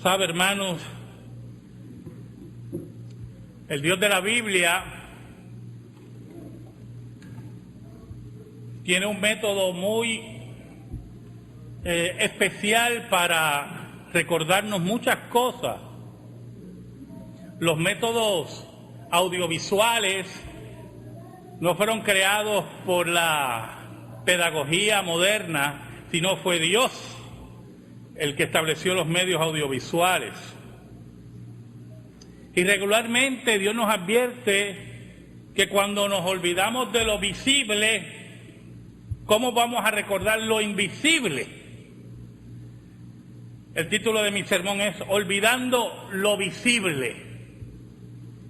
Sabe, hermanos, el Dios de la Biblia tiene un método muy especial para recordarnos muchas cosas. Los métodos audiovisuales no fueron creados por la pedagogía moderna, sino fue Dios el que estableció los medios audiovisuales. Y regularmente Dios nos advierte que cuando nos olvidamos de lo visible, ¿cómo vamos a recordar lo invisible? El título de mi sermón es Olvidando lo visible.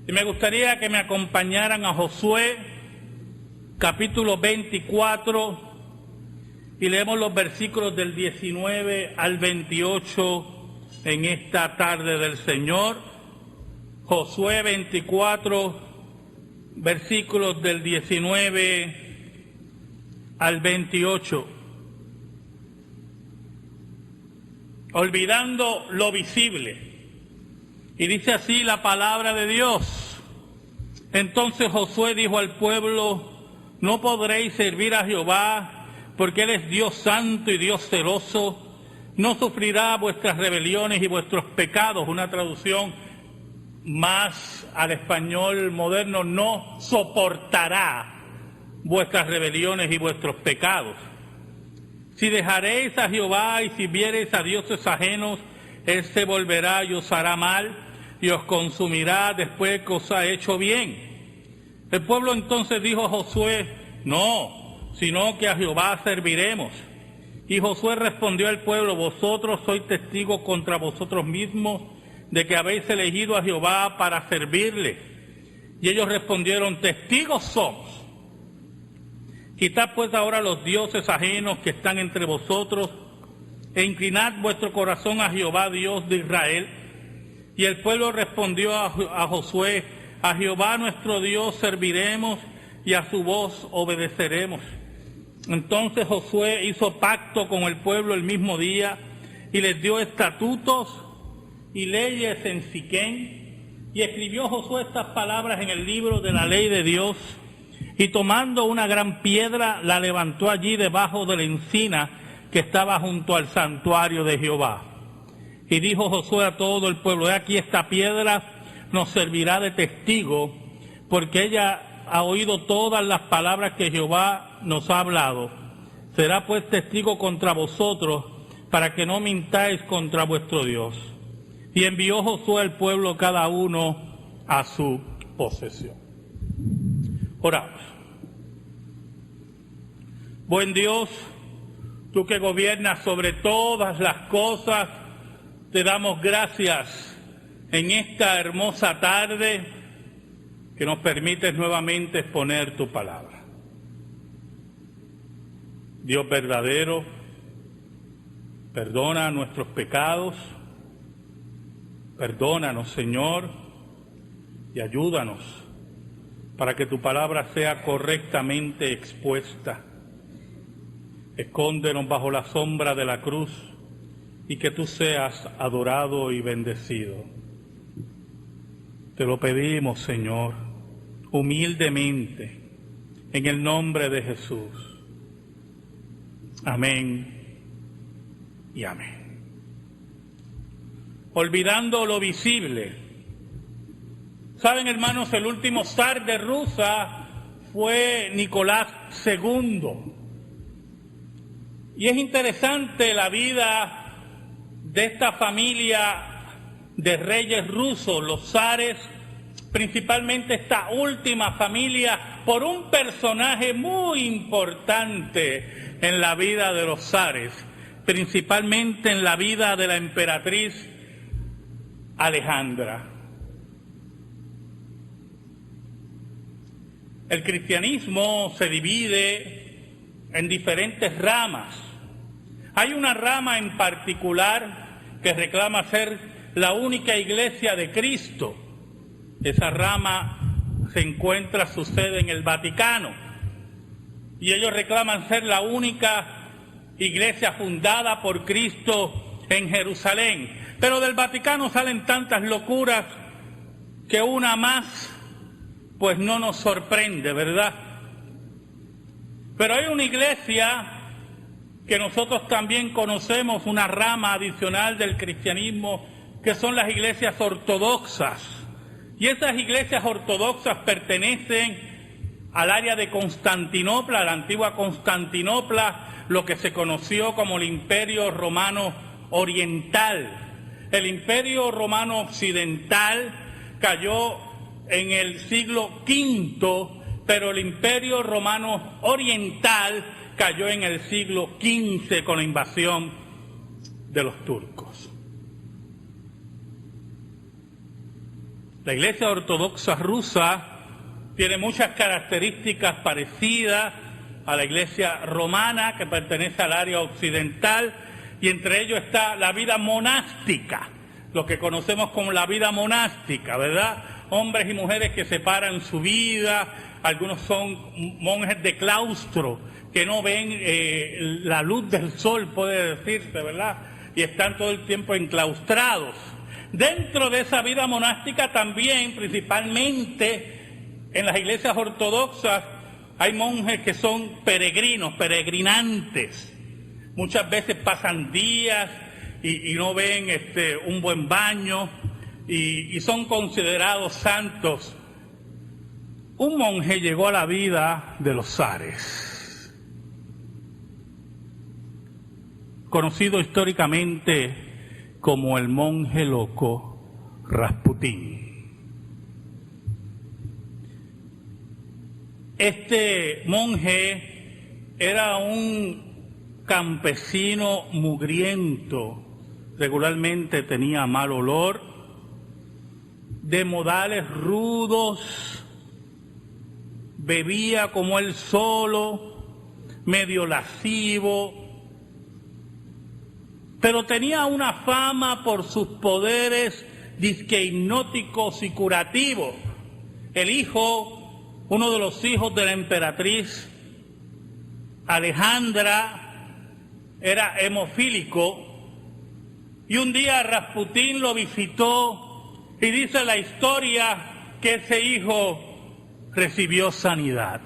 Y me gustaría que me acompañaran a Josué, capítulo 24, y leemos los versículos del 19 al 28 en esta tarde del Señor. Josué 24, versículos del 19 al 28. Olvidando lo visible. Y dice así la palabra de Dios. Entonces Josué dijo al pueblo: no podréis servir a Jehová, porque Él es Dios santo y Dios celoso. No sufrirá vuestras rebeliones y vuestros pecados. Una traducción más al español moderno: no soportará vuestras rebeliones y vuestros pecados. Si dejaréis a Jehová y si viereis a dioses ajenos, Él se volverá y os hará mal y os consumirá después que os ha hecho bien. El pueblo entonces dijo a Josué: no, sino que a Jehová serviremos. Y Josué respondió al pueblo: vosotros sois testigos contra vosotros mismos de que habéis elegido a Jehová para servirle. Y ellos respondieron: testigos somos. Quitad pues ahora los dioses ajenos que están entre vosotros, e inclinad vuestro corazón a Jehová, Dios de Israel. Y el pueblo respondió a Josué: a Jehová nuestro Dios serviremos y a su voz obedeceremos. Entonces Josué hizo pacto con el pueblo el mismo día y les dio estatutos y leyes en Siquén. Y escribió Josué estas palabras en el libro de la ley de Dios, y tomando una gran piedra la levantó allí debajo de la encina que estaba junto al santuario de Jehová. Y dijo Josué a todo el pueblo: he aquí esta piedra nos servirá de testigo, porque ella ha oído todas las palabras que Jehová nos ha hablado. Será pues testigo contra vosotros, para que no mintáis contra vuestro Dios. Y envió Josué al pueblo cada uno a su posesión. Oramos. Buen Dios, tú que gobiernas sobre todas las cosas, te damos gracias en esta hermosa tarde que nos permites nuevamente exponer tu palabra. Dios verdadero, perdona nuestros pecados, perdónanos, Señor, y ayúdanos para que tu palabra sea correctamente expuesta. Escóndenos bajo la sombra de la cruz y que tú seas adorado y bendecido. Te lo pedimos, Señor, humildemente, en el nombre de Jesús. Amén y amén. Olvidando lo visible. Saben, hermanos, el último zar de Rusia fue Nicolás II. Y es interesante la vida de esta familia de reyes rusos, los zares, principalmente esta última familia, por un personaje muy importante en la vida de los zares, principalmente en la vida de la emperatriz Alejandra. El cristianismo se divide en diferentes ramas. Hay una rama en particular que reclama ser la única iglesia de Cristo. Esa rama se encuentra, su sede en el Vaticano. Y ellos reclaman ser la única iglesia fundada por Cristo en Jerusalén. Pero del Vaticano salen tantas locuras que una más pues no nos sorprende, ¿verdad? Pero hay una iglesia que nosotros también conocemos, una rama adicional del cristianismo, que son las iglesias ortodoxas. Y esas iglesias ortodoxas pertenecen al área de Constantinopla, la antigua Constantinopla, lo que se conoció como el Imperio Romano Oriental. El Imperio Romano Occidental cayó en el siglo V, pero el Imperio Romano Oriental cayó en el siglo XV con la invasión de los turcos. La Iglesia Ortodoxa rusa tiene muchas características parecidas a la Iglesia romana, que pertenece al área occidental, y entre ellos está la vida monástica, lo que conocemos como la vida monástica, ¿verdad? Hombres y mujeres que separan su vida, algunos son monjes de claustro, que no ven la luz del sol, puede decirse, ¿verdad? Y están todo el tiempo enclaustrados. Dentro de esa vida monástica también, principalmente en las iglesias ortodoxas, hay monjes que son peregrinos, peregrinantes. Muchas veces pasan días y no ven un buen baño y son considerados santos. Un monje llegó a la vida de los zares, conocido históricamente como el monje loco Rasputín. Este monje era un campesino mugriento, regularmente tenía mal olor, de modales rudos, bebía como él solo, medio lascivo, pero tenía una fama por sus poderes disque hipnóticos y curativos. El hijo, uno de los hijos de la emperatriz Alejandra, era hemofílico, y un día Rasputín lo visitó y dice la historia que ese hijo recibió sanidad.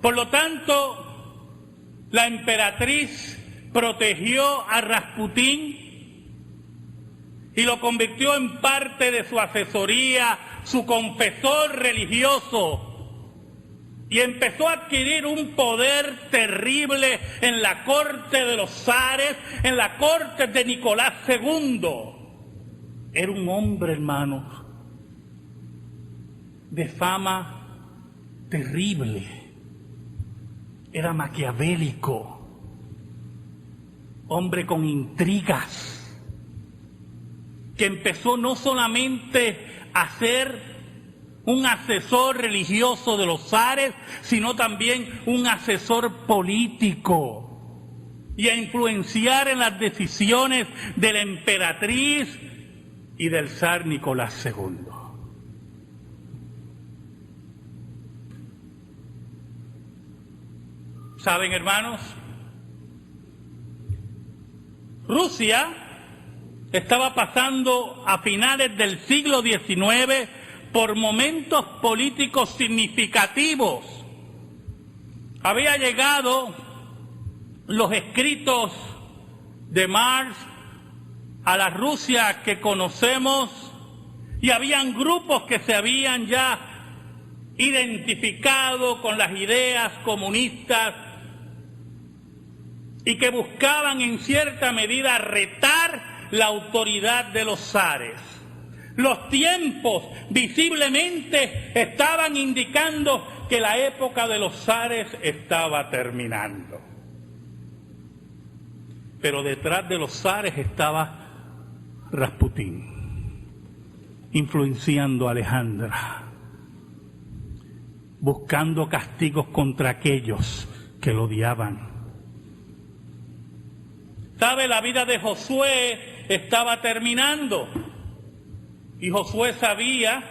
Por lo tanto, la emperatriz protegió a Rasputín y lo convirtió en parte de su asesoría, su confesor religioso, y empezó a adquirir un poder terrible en la corte de los zares, en la corte de Nicolás II. Era un hombre, hermanos, de fama terrible. Era maquiavélico, hombre con intrigas, que empezó no solamente a ser un asesor religioso de los zares, sino también un asesor político, y a influenciar en las decisiones de la emperatriz y del zar Nicolás II. ¿Saben, hermanos? Rusia estaba pasando a finales del siglo XIX por momentos políticos significativos. Había llegado los escritos de Marx a la Rusia que conocemos, y habían grupos que se habían ya identificado con las ideas comunistas y que buscaban en cierta medida retar la autoridad de los zares. Los tiempos visiblemente estaban indicando que la época de los zares estaba terminando. Pero detrás de los zares estaba Rasputín, influenciando a Alejandra, buscando castigos contra aquellos que lo odiaban. ¿Sabe? La vida de Josué estaba terminando. Y Josué sabía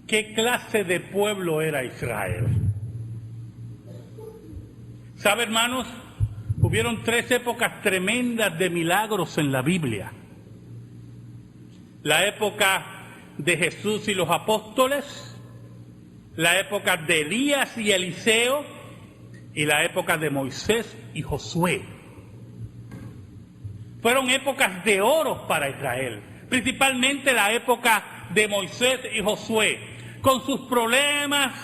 qué clase de pueblo era Israel. ¿Sabe, hermanos? hubieron 3 épocas tremendas de milagros en la Biblia. La época de Jesús y los apóstoles, la época de Elías y Eliseo y la época de Moisés y Josué. Fueron épocas de oro para Israel, principalmente la época de Moisés y Josué, con sus problemas,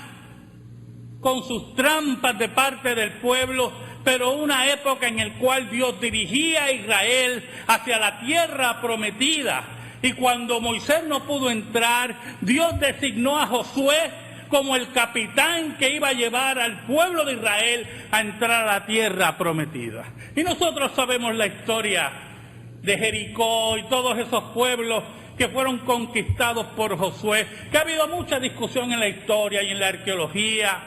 con sus trampas de parte del pueblo, pero una época en la cual Dios dirigía a Israel hacia la tierra prometida. Y cuando Moisés no pudo entrar, Dios designó a Josué como el capitán que iba a llevar al pueblo de Israel a entrar a la tierra prometida. Y nosotros sabemos la historia de Jericó y todos esos pueblos que fueron conquistados por Josué, que ha habido mucha discusión en la historia y en la arqueología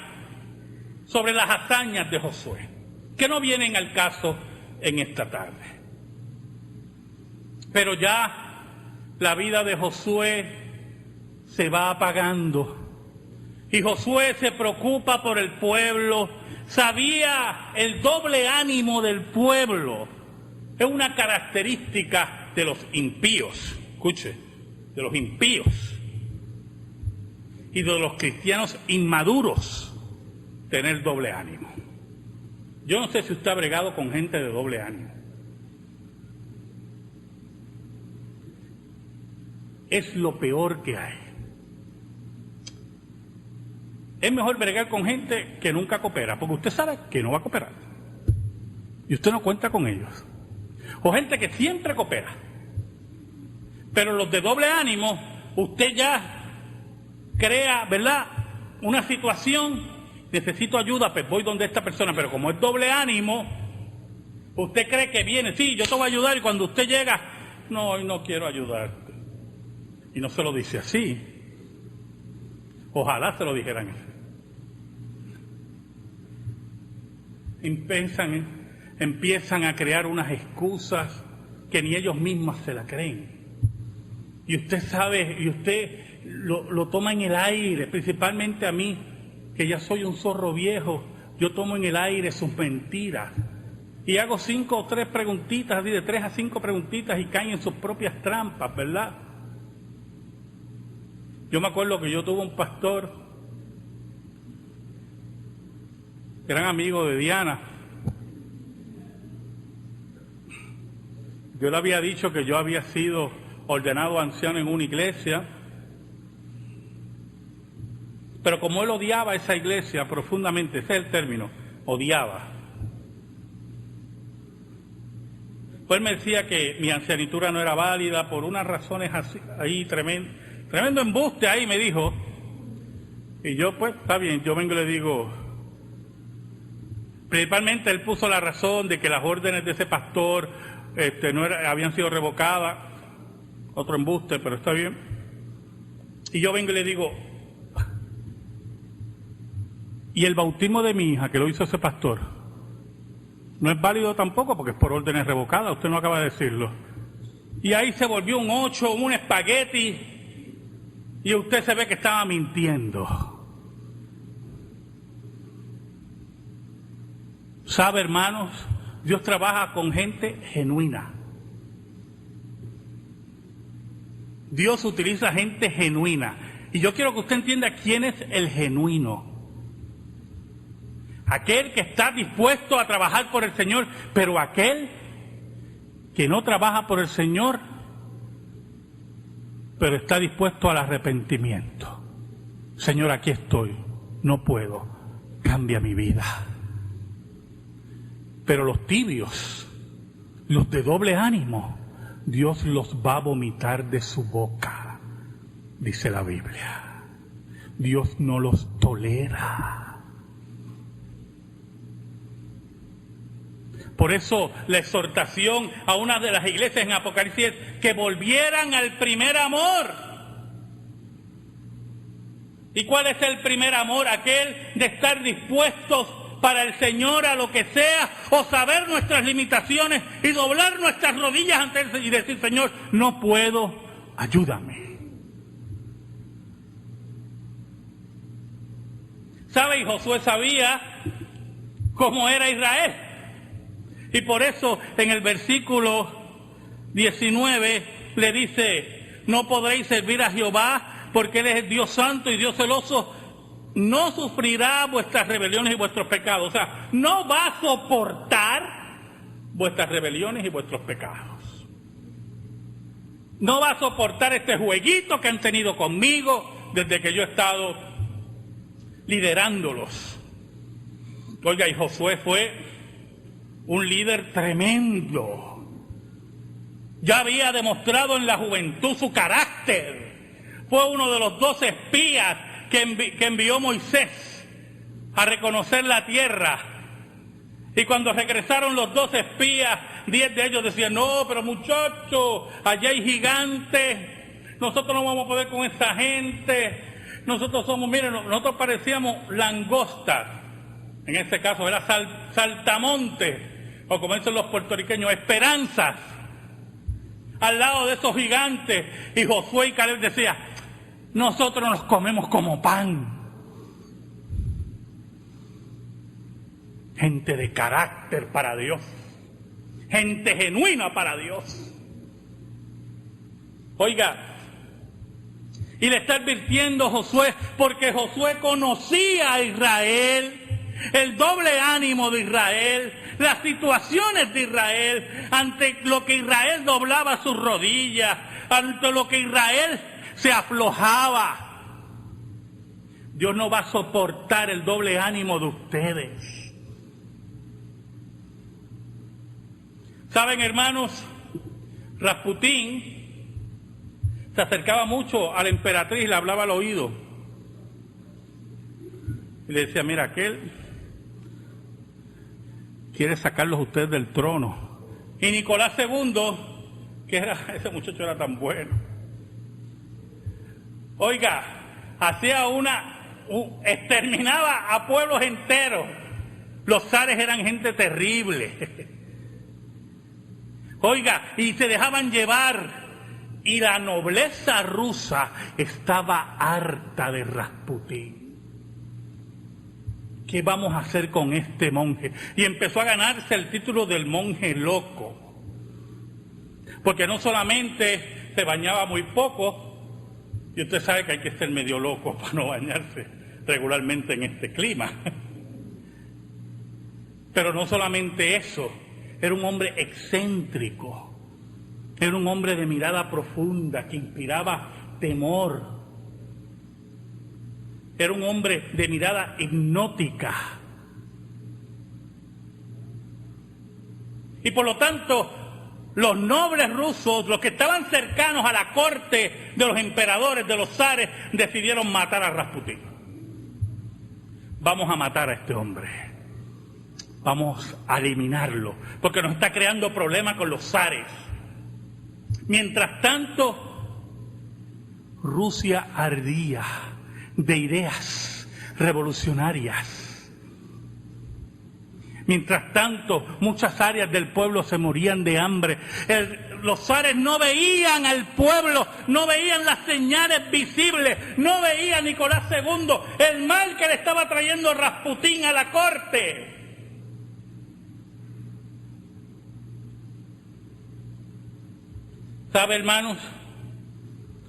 sobre las hazañas de Josué, que no vienen al caso en esta tarde. Pero ya la vida de Josué se va apagando y Josué se preocupa por el pueblo. Sabía el doble ánimo del pueblo. Es una característica de los impíos, escuche, de los impíos y de los cristianos inmaduros, tener doble ánimo. Yo no sé si usted ha bregado con gente de doble ánimo. Es lo peor que hay. Es mejor bregar con gente que nunca coopera, porque usted sabe que no va a cooperar. Y usted no cuenta con ellos. O gente que siempre coopera. Pero los de doble ánimo, usted ya crea, ¿verdad?, una situación, necesito ayuda, pues voy donde esta persona, pero como es doble ánimo, usted cree que viene, sí, yo te voy a ayudar, y cuando usted llega, no, hoy no quiero ayudarte. Y no se lo dice así. Ojalá se lo dijeran así. Empiezan a crear unas excusas que ni ellos mismos se la creen. Y usted sabe, y usted lo toma en el aire, principalmente a mí, que ya soy un zorro viejo, yo tomo en el aire sus mentiras. Y hago 5 o 3 preguntitas, así de 3 a 5 preguntitas, y caen en sus propias trampas, ¿verdad? Yo me acuerdo que yo tuve un pastor, gran amigo de Diana. Yo le había dicho que yo había sido ordenado anciano en una iglesia, pero como él odiaba esa iglesia profundamente, ese es el término, odiaba. Pues él me decía que mi ancianitura no era válida por unas razones así, ahí tremendo embuste ahí, me dijo. Y yo, pues, está bien, yo vengo y le digo, principalmente él puso la razón de que las órdenes de ese pastor habían sido revocadas, otro embuste, pero está bien. Y yo vengo y le digo, y el bautismo de mi hija, que lo hizo ese pastor, no es válido tampoco porque es por órdenes revocadas, usted no acaba de decirlo. Y ahí se volvió un 8, un espagueti, y usted se ve que estaba mintiendo. ¿Sabe, hermanos? Dios trabaja con gente genuina. Dios utiliza gente genuina. Y yo quiero que usted entienda quién es el genuino. Aquel que está dispuesto a trabajar por el Señor, pero aquel que no trabaja por el Señor, pero está dispuesto al arrepentimiento. Señor, aquí estoy, no puedo, cambia mi vida. Pero los tibios, los de doble ánimo, Dios los va a vomitar de su boca, dice la Biblia. Dios no los tolera. Por eso la exhortación a una de las iglesias en Apocalipsis es que volvieran al primer amor. ¿Y cuál es el primer amor? Aquel de estar dispuestos para el Señor a lo que sea, o saber nuestras limitaciones y doblar nuestras rodillas ante Él y decir, Señor, no puedo, ayúdame. ¿Sabe? Y Josué sabía cómo era Israel. Y por eso en el versículo 19 le dice, no podréis servir a Jehová porque Él es Dios santo y Dios celoso, no sufrirá vuestras rebeliones y vuestros pecados. O sea, no va a soportar vuestras rebeliones y vuestros pecados. No va a soportar este jueguito que han tenido conmigo desde que yo he estado liderándolos. Oiga, y Josué fue un líder tremendo. Ya había demostrado en la juventud su carácter. Fue uno de los 12 espías que envió Moisés a reconocer la tierra. Y cuando regresaron los 12 espías, 10 de ellos decían, no, pero muchachos, allá hay gigantes, nosotros no vamos a poder con esa gente, nosotros somos, miren, nosotros parecíamos langostas, en este caso era saltamontes, o como dicen los puertorriqueños, esperanzas, al lado de esos gigantes. Y Josué y Caleb decían, nosotros nos comemos como pan. Gente de carácter para Dios, gente genuina para Dios. Oiga, y le está advirtiendo Josué, porque Josué conocía a Israel, el doble ánimo de Israel, las situaciones de Israel, ante lo que Israel doblaba sus rodillas, ante lo que Israel se aflojaba. Dios no va a soportar el doble ánimo de ustedes. ¿Saben, hermanos? Rasputín se acercaba mucho a la emperatriz y le hablaba al oído. Y le decía, mira, aquel quiere sacarlos ustedes del trono. Y Nicolás II, ese muchacho era tan bueno. Oiga, exterminaba a pueblos enteros. Los zares eran gente terrible. Oiga, y se dejaban llevar. Y la nobleza rusa estaba harta de Rasputín. ¿Qué vamos a hacer con este monje? Y empezó a ganarse el título del monje loco. Porque no solamente se bañaba muy poco, y usted sabe que hay que ser medio loco para no bañarse regularmente en este clima. Pero no solamente eso, era un hombre excéntrico, era un hombre de mirada profunda que inspiraba temor, era un hombre de mirada hipnótica. Y por lo tanto, los nobles rusos, los que estaban cercanos a la corte de los emperadores, de los zares, decidieron matar a Rasputín. Vamos a matar a este hombre. Vamos a eliminarlo, porque nos está creando problemas con los zares. Mientras tanto, Rusia ardía de ideas revolucionarias. Mientras tanto, muchas áreas del pueblo se morían de hambre. Los zares no veían al pueblo, no veían las señales visibles, no veía a Nicolás II el mal que le estaba trayendo Rasputín a la corte. ¿Sabe, hermanos?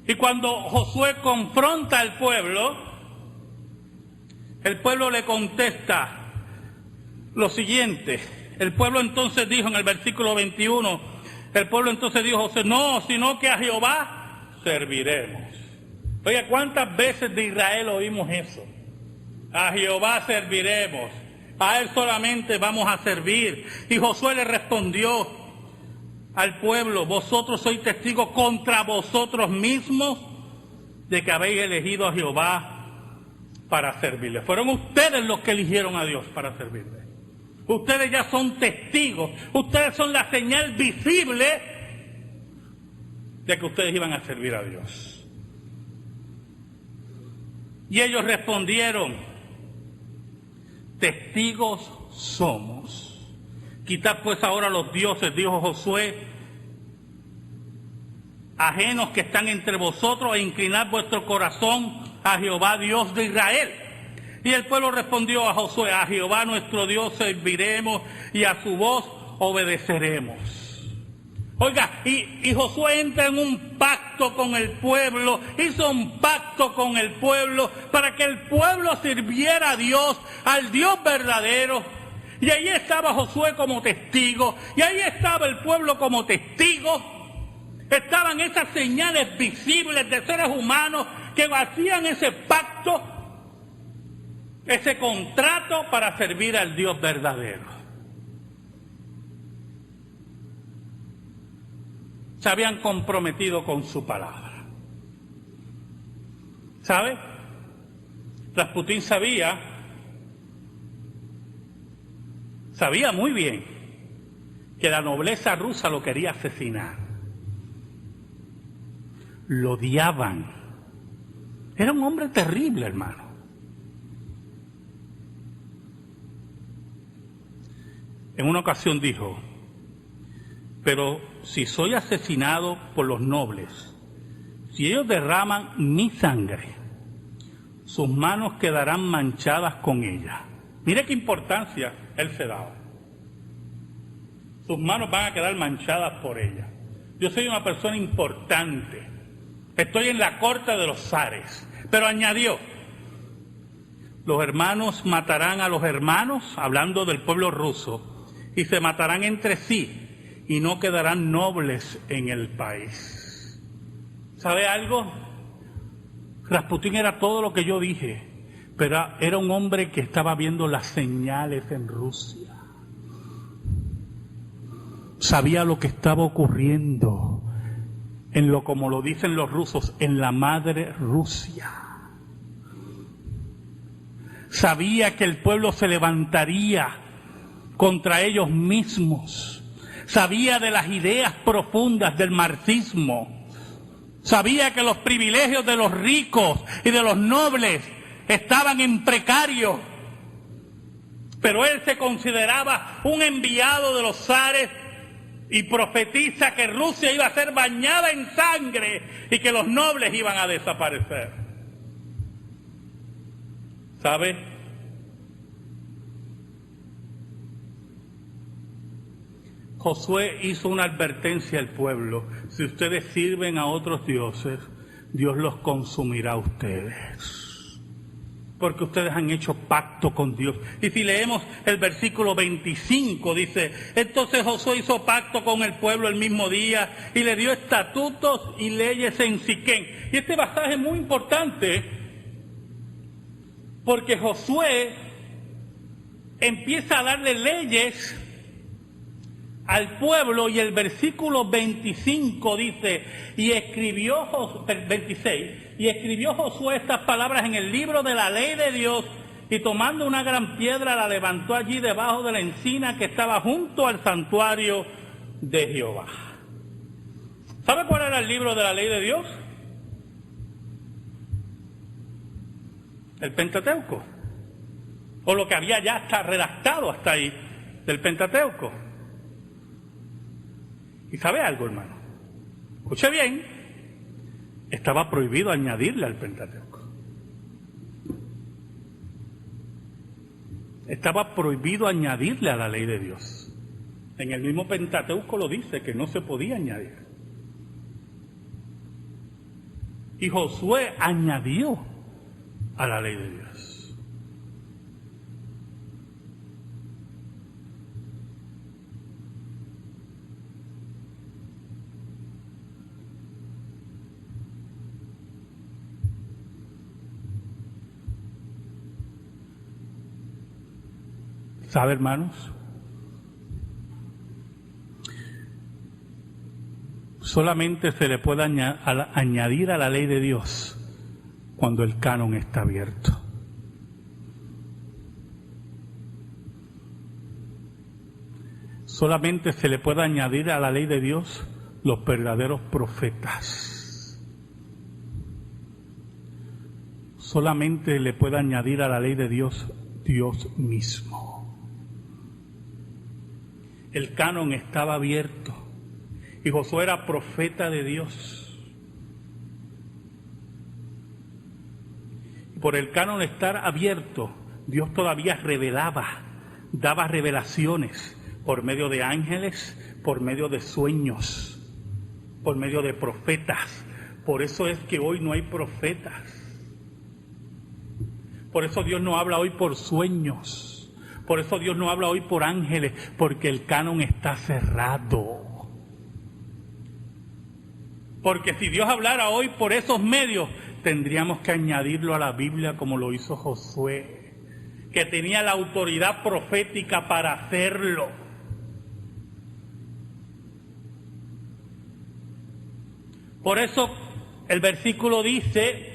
Y cuando Josué confronta al pueblo, el pueblo le contesta lo siguiente. El pueblo entonces dijo en el versículo 21, el pueblo entonces dijo a Josué, no, sino que a Jehová serviremos. Oiga, ¿cuántas veces de Israel oímos eso? A Jehová serviremos, a Él solamente vamos a servir. Y Josué le respondió al pueblo, vosotros sois testigos contra vosotros mismos de que habéis elegido a Jehová para servirle. Fueron ustedes los que eligieron a Dios para servirle. Ustedes ya son testigos, ustedes son la señal visible de que ustedes iban a servir a Dios. Y ellos respondieron, testigos somos. Quitad pues ahora los dioses, dijo Josué, ajenos que están entre vosotros, e inclinad vuestro corazón a Jehová, Dios de Israel. Y el pueblo respondió a Josué, a Jehová nuestro Dios serviremos, y a su voz obedeceremos. Oiga, y Josué entra en un pacto con el pueblo, hizo un pacto con el pueblo para que el pueblo sirviera a Dios, al Dios verdadero. Y ahí estaba Josué como testigo, y ahí estaba el pueblo como testigo. Estaban esas señales visibles de seres humanos que hacían ese pacto, ese contrato para servir al Dios verdadero. Se habían comprometido con su palabra. ¿Sabe? Rasputín sabía muy bien que la nobleza rusa lo quería asesinar. Lo odiaban. Era un hombre terrible, hermano. En una ocasión dijo: pero si soy asesinado por los nobles, si ellos derraman mi sangre, sus manos quedarán manchadas con ella. Mire qué importancia él se daba. Sus manos van a quedar manchadas por ella. Yo soy una persona importante. Estoy en la corte de los zares. Pero añadió: los hermanos matarán a los hermanos, hablando del pueblo ruso, y se matarán entre sí, y no quedarán nobles en el país. ¿Sabe algo? Rasputín era todo lo que yo dije, pero era un hombre que estaba viendo las señales en Rusia. Sabía lo que estaba ocurriendo en lo, como lo dicen los rusos, en la madre Rusia. Sabía que el pueblo se levantaría contra ellos mismos. Sabía de las ideas profundas del marxismo. Sabía que los privilegios de los ricos y de los nobles estaban en precario. Pero él se consideraba un enviado de los zares y profetiza que Rusia iba a ser bañada en sangre y que los nobles iban a desaparecer. ¿Sabe? Josué hizo una advertencia al pueblo: si ustedes sirven a otros dioses, Dios los consumirá a ustedes, porque ustedes han hecho pacto con Dios. Y si leemos el versículo 25, dice: entonces Josué hizo pacto con el pueblo el mismo día y le dio estatutos y leyes en Siquén. Y este pasaje es muy importante porque Josué empieza a darle leyes al pueblo, y el versículo 25 dice: y escribió 26, y escribió Josué estas palabras en el libro de la ley de Dios, y tomando una gran piedra la levantó allí debajo de la encina que estaba junto al santuario de Jehová. ¿Sabe cuál era el libro de la ley de Dios? El Pentateuco, o lo que había ya hasta redactado hasta ahí del Pentateuco. ¿Y sabe algo, hermano? Escuche bien, estaba prohibido añadirle al Pentateuco. Estaba prohibido añadirle a la ley de Dios. En el mismo Pentateuco lo dice, que no se podía añadir. Y Josué añadió a la ley de Dios. ¿Sabe, hermanos? Solamente se le puede añadir a la ley de Dios cuando el canon está abierto. Solamente se le puede añadir a la ley de Dios los verdaderos profetas. Solamente le puede añadir a la ley de Dios Dios mismo. El canon estaba abierto y Josué era profeta de Dios. Y por el canon estar abierto, Dios todavía revelaba, daba revelaciones, por medio de ángeles, por medio de sueños, por medio de profetas. Por eso es que hoy no hay profetas. Por eso Dios no habla hoy por sueños. Por eso Dios no habla hoy por ángeles, porque el canon está cerrado. Porque si Dios hablara hoy por esos medios, tendríamos que añadirlo a la Biblia como lo hizo Josué, que tenía la autoridad profética para hacerlo. Por eso el versículo dice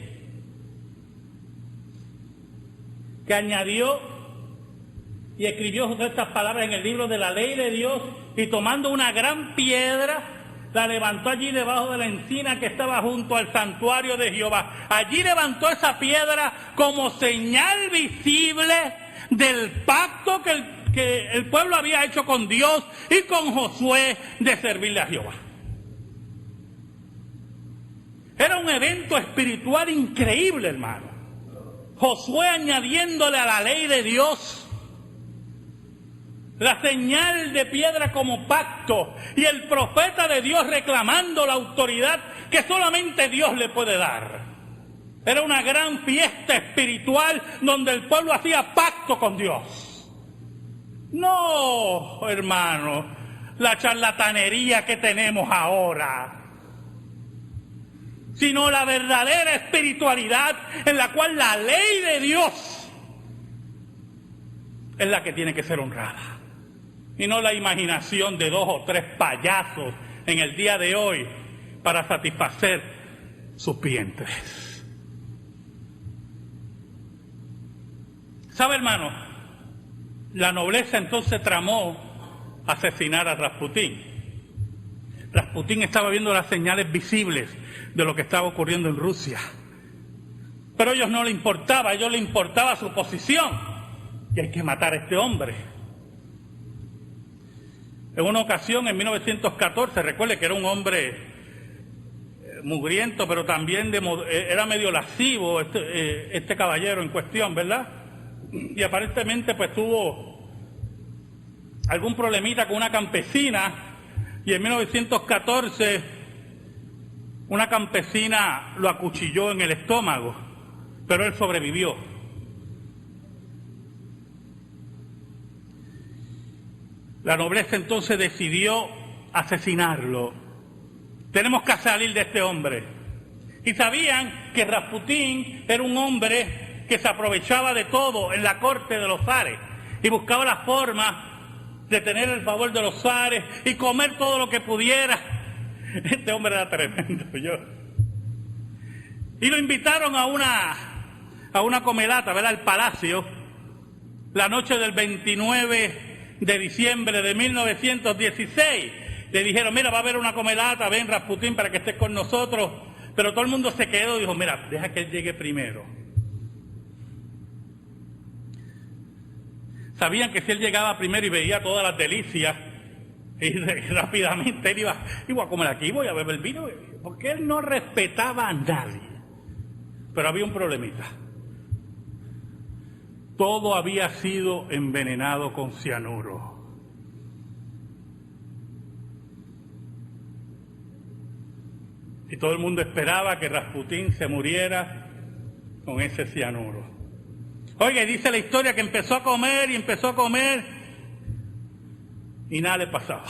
que añadió y escribió Josué estas palabras en el libro de la ley de Dios, y tomando una gran piedra, la levantó allí debajo de la encina que estaba junto al santuario de Jehová. Allí levantó esa piedra como señal visible del pacto que el pueblo había hecho con Dios y con Josué de servirle a Jehová. Era un evento espiritual increíble, hermano. Josué añadiéndole a la ley de Dios la señal de piedra como pacto, y el profeta de Dios reclamando la autoridad que solamente Dios le puede dar. Era una gran fiesta espiritual donde el pueblo hacía pacto con Dios. No, hermano, la charlatanería que tenemos ahora, sino la verdadera espiritualidad en la cual la ley de Dios es la que tiene que ser honrada. Y no la imaginación de 2 o 3 payasos en el día de hoy para satisfacer sus vientres. ¿Sabe, hermano? La nobleza entonces tramó asesinar a Rasputín. Rasputín estaba viendo las señales visibles de lo que estaba ocurriendo en Rusia. Pero a ellos no les importaba, a ellos les importaba su posición. Y hay que matar a este hombre. En una ocasión, en 1914, recuerde que era un hombre mugriento, pero también era medio lascivo este caballero en cuestión, ¿verdad? Y aparentemente pues tuvo algún problemita con una campesina, y en 1914 una campesina lo acuchilló en el estómago, pero él sobrevivió. La nobleza entonces decidió asesinarlo. Tenemos que salir de este hombre. Y sabían que Rasputín era un hombre que se aprovechaba de todo en la corte de los zares y buscaba la forma de tener el favor de los zares y comer todo lo que pudiera. Este hombre era tremendo. Y lo invitaron a una comelata, ¿verdad? Al palacio, la noche del 29 de diciembre de 1916. Le dijeron, mira, va a haber una comelata, ven Rasputín para que estés con nosotros. Pero todo el mundo se quedó y dijo, mira, deja que él llegue primero. Sabían que si él llegaba primero y veía todas las delicias, y rápidamente él iba a comer aquí, voy a beber vino, porque él no respetaba a nadie. Pero había un problemita. Todo había sido envenenado con cianuro. Y todo el mundo esperaba que Rasputín se muriera con ese cianuro. Oye, dice la historia que empezó a comer y empezó a comer y nada le pasaba.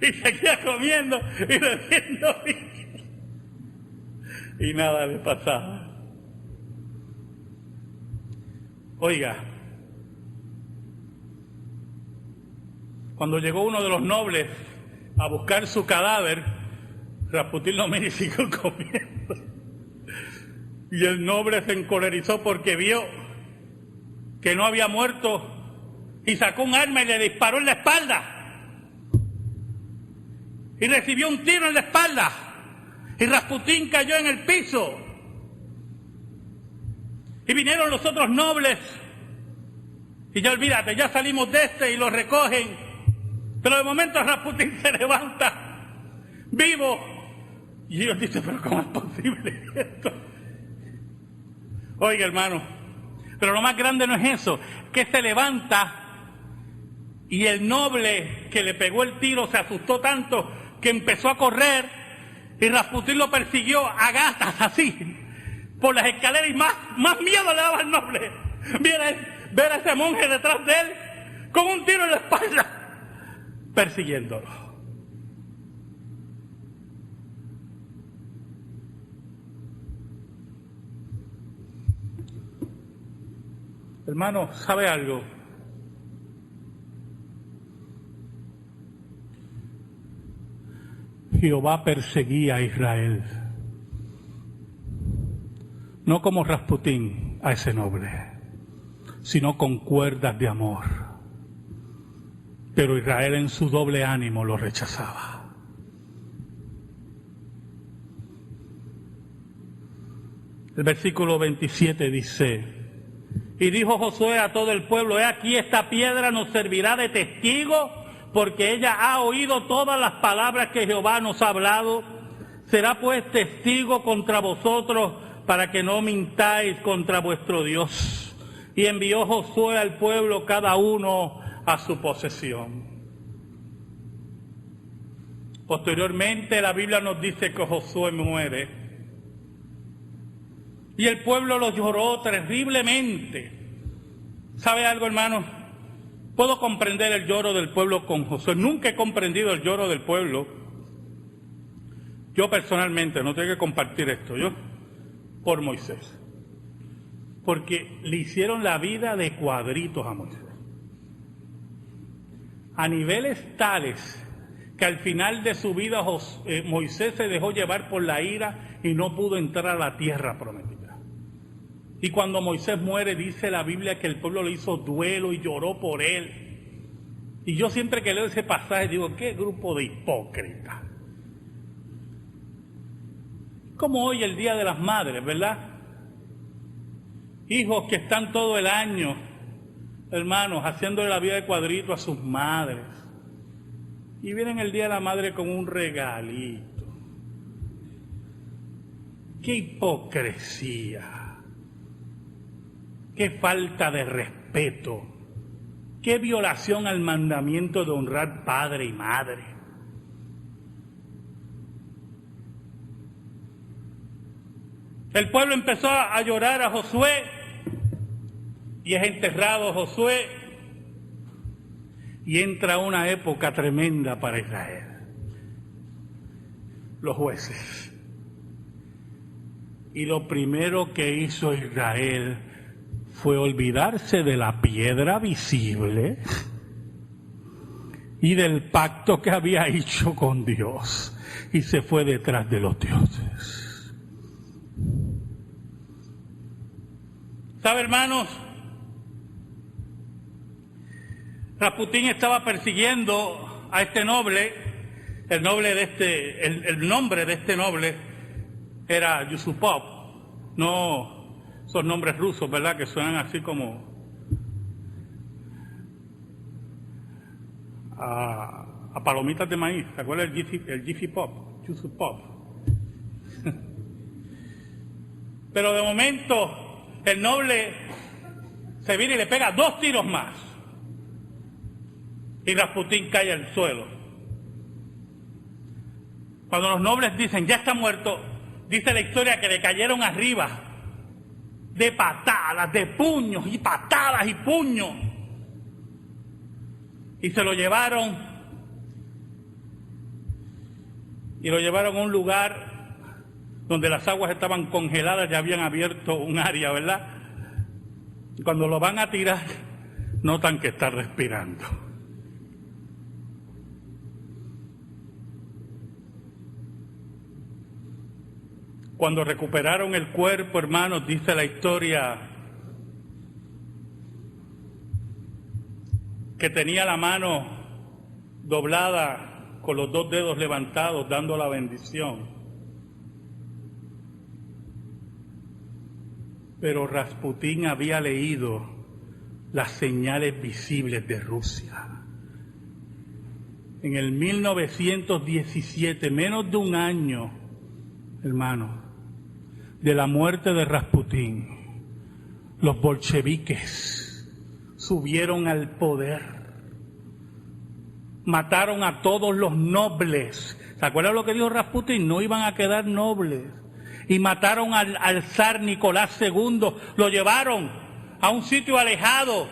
Y seguía comiendo y bebiendo y nada le pasaba. Oiga, cuando llegó uno de los nobles a buscar su cadáver, Rasputín lo miró y siguió comiendo. Y el noble se encolerizó porque vio que no había muerto y sacó un arma y le disparó en la espalda. Y recibió un tiro en la espalda. Y Rasputín cayó en el piso. Y vinieron los otros nobles, y ya olvídate, ya salimos de y lo recogen. Pero de momento Rasputín se levanta, vivo, y ellos dicen, pero ¿cómo es posible esto? Oiga, hermano, pero lo más grande no es eso, que se levanta Y el noble que le pegó el tiro se asustó tanto que empezó a correr y Rasputín lo persiguió a gatas así por las escaleras y más miedo le daba al noble ver a ese monje detrás de él con un tiro en la espalda persiguiéndolo. Hermano, ¿sabe algo? Jehová perseguía a Israel, no como Rasputín a ese noble, sino con cuerdas de amor. Pero Israel en su doble ánimo lo rechazaba. El versículo 27 dice: y dijo Josué a todo el pueblo: he aquí, esta piedra nos servirá de testigo, porque ella ha oído todas las palabras que Jehová nos ha hablado. Será pues testigo contra vosotros, para que no mintáis contra vuestro Dios. Y envió Josué al pueblo cada uno a su posesión. Posteriormente la Biblia nos dice que Josué muere. Y el pueblo lo lloró terriblemente. ¿Sabe algo, hermano? Puedo comprender el lloro del pueblo con Josué. Nunca he comprendido el lloro del pueblo. Yo personalmente, no tengo que compartir esto, yo, por Moisés. Porque le hicieron la vida de cuadritos a Moisés. A niveles tales que al final de su vida Moisés se dejó llevar por la ira y no pudo entrar a la tierra prometida. Y cuando Moisés muere, dice la Biblia que el pueblo le hizo duelo y lloró por él. Y yo siempre que leo ese pasaje digo, qué grupo de hipócritas. Como hoy el Día de las Madres, ¿verdad? Hijos que están todo el año, hermanos, haciéndole la vida de cuadrito a sus madres. Y vienen el Día de la Madre con un regalito. ¡Qué hipocresía! ¡Qué falta de respeto! ¡Qué violación al mandamiento de honrar padre y madre! El pueblo empezó a llorar a Josué y es enterrado Josué y entra una época tremenda para Israel. Los jueces. Y lo primero que hizo Israel fue olvidarse de la piedra visible y del pacto que había hecho con Dios y se fue detrás de los dioses. ¿Sabe, hermanos? Rasputín estaba persiguiendo a este noble. El nombre de este noble era Yusupov. No esos nombres rusos, ¿verdad? Que suenan así como a palomitas de maíz. ¿Se acuerda el Jiffy Pop? Yusupov. Pero de momento el noble se viene y le pega 2 tiros más. Y Rasputín cae al suelo. Cuando los nobles dicen, ya está muerto, dice la historia que le cayeron arriba de patadas, de puños y patadas y puños. Y se lo llevaron. Y lo llevaron a un lugar donde las aguas estaban congeladas, ya habían abierto un área, ¿verdad? Y cuando lo van a tirar, notan que está respirando. Cuando recuperaron el cuerpo, hermanos, dice la historia que tenía la mano doblada con los 2 dedos levantados dando la bendición. Pero Rasputín había leído las señales visibles de Rusia. En el 1917, menos de un año, hermanos, de la muerte de Rasputín, los bolcheviques subieron al poder mataron a todos los nobles. ¿Se acuerdan lo que dijo Rasputín? No iban a quedar nobles. Y mataron al zar Nicolás II, lo llevaron a un sitio alejado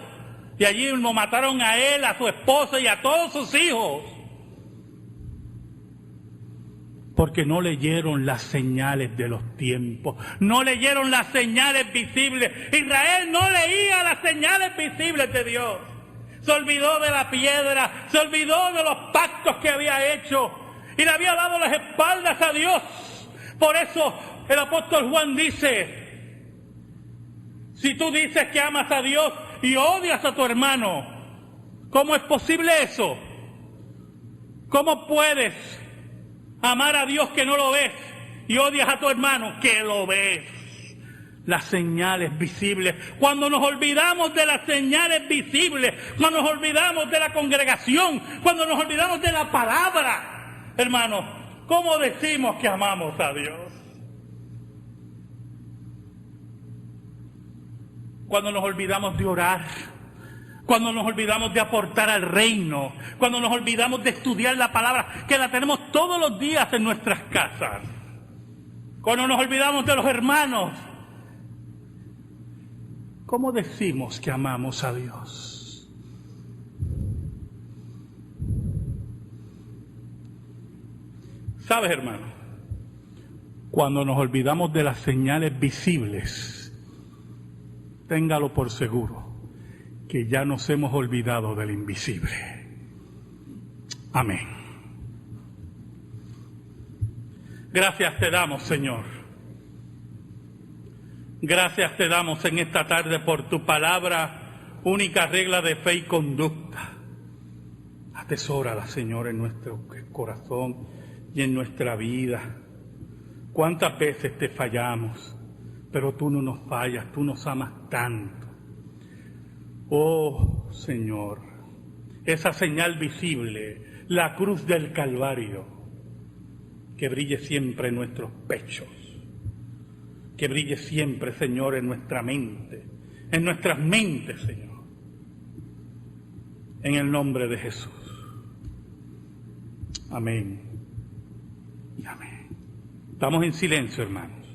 y allí lo mataron a él, a su esposa y a todos sus hijos. Porque no leyeron las señales de los tiempos, no leyeron las señales visibles. Israel no leía las señales visibles de Dios. Se olvidó de la piedra, se olvidó de los pactos que había hecho y le había dado las espaldas a Dios. Por eso el apóstol Juan dice, si tú dices que amas a Dios y odias a tu hermano, ¿cómo es posible eso? ¿Cómo puedes amar a Dios que no lo ves y odias a tu hermano que lo ves? Las señales visibles. Cuando nos olvidamos de las señales visibles, cuando nos olvidamos de la congregación, cuando nos olvidamos de la palabra, hermano, ¿cómo decimos que amamos a Dios? Cuando nos olvidamos de orar, cuando nos olvidamos de aportar al reino, cuando nos olvidamos de estudiar la palabra, que la tenemos todos los días en nuestras casas, cuando nos olvidamos de los hermanos, ¿cómo decimos que amamos a Dios? ¿Sabes, hermano? Cuando nos olvidamos de las señales visibles, téngalo por seguro que ya nos hemos olvidado del invisible. Amén. Gracias te damos, Señor. Gracias te damos en esta tarde por tu palabra, única regla de fe y conducta. Atesórala, Señor, en nuestro corazón y en nuestra vida. ¿Cuántas veces te fallamos? Pero tú no nos fallas, tú nos amas tanto. Oh, Señor, esa señal visible, la cruz del Calvario, que brille siempre en nuestros pechos, que brille siempre, Señor, en nuestra mente, en nuestras mentes, Señor, en el nombre de Jesús. Amén y amén. Estamos en silencio, hermanos.